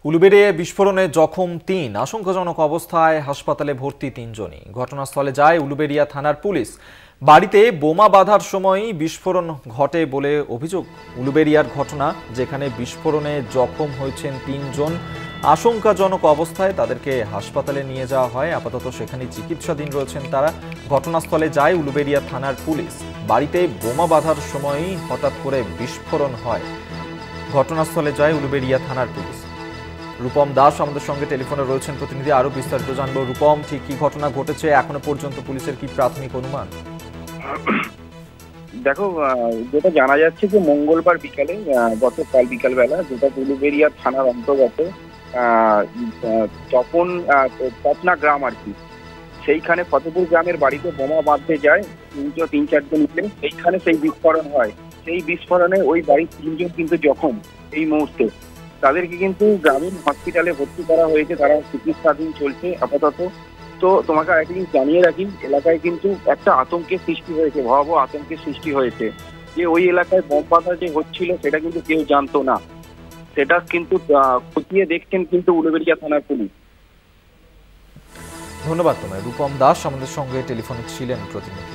উলুবেড়িয়ায় বিস্ফোরণে জখম ৩, আশঙ্কাজনক অবস্থায় হাসপাতালে ভর্তি ৩ জনই। ঘটনাস্থলে যায় উলুবেড়িয়া থানার পুলিশ। বাড়িতে বোমা বাঁধার সময়ই বিস্ফোরণ ঘটে বলে অভিযোগ। উলুবেড়িয়ার ঘটনা, যেখানে বিস্ফোরণে জখম হয়েছেন ৩ জন। আশঙ্কাজনক অবস্থায় তাদেরকে হাসপাতালে নিয়ে যাওয়া হয়। আপাতত সেখানে চিকিৎসাধীন রয়েছেন তারা। ঘটনাস্থলে যায় উলুবেড়িয়া থানার পুলিশ। বাড়িতে বোমা বাঁধার সময়ই হঠাৎ করে বিস্ফোরণ হয়। ঘটনাস্থলে যায় উলুবেড়িয়া থানার পুলিশ। রূপম দাস আমাদের সঙ্গে টেলিফোনে রয়েছেন প্রতিনিধি, আরো বিস্তারিত জানবো। রূপম, ঠিক কি ঘটনা ঘটেছে, এখনো পর্যন্ত পুলিশের কি প্রাথমিক অনুমান? দেখো, যেটা জানা যাচ্ছে যে মঙ্গলবার বিকালে, গতকাল বিকালবেলা, যেটা উলুবেড়িয়া থানার অন্তর্গত তপন তপনা গ্রাম আর কি, সেইখানে ফতেপুর গ্রামের বাড়িতে বোমা বাঁধতে যায় 3-4 জন মিলে। সেইখানে সেই বিস্ফোরণ হয়। সেই বিস্ফোরণে ওই বাড়ির 3 জন কিন্তু জখম এই মুহূর্তে। তাদেরকে কিন্তু গ্রামীণ হসপিটালে ভর্তি করা হয়েছে, তারা চিকিৎসাধীন চলছে আপাতত। তো তোমাকে আরেকটা জিনিস জানিয়ে রাখি, এলাকায় কিন্তু একটা আতঙ্কের সৃষ্টি হয়েছে, ভয়াবহ আতঙ্কের সৃষ্টি হয়েছে। যে ওই এলাকায় বোম বাঁধা যে হচ্ছিল সেটা কিন্তু কেউ জানতো না। সেটা কিন্তু খতিয়ে দেখছেন কিন্তু উলুবেড়িয়া থানার পুলিশ। ধন্যবাদ তোমায়। রূপম দাস আমাদের সঙ্গে টেলিফোনে ছিলেন প্রতিনিধি।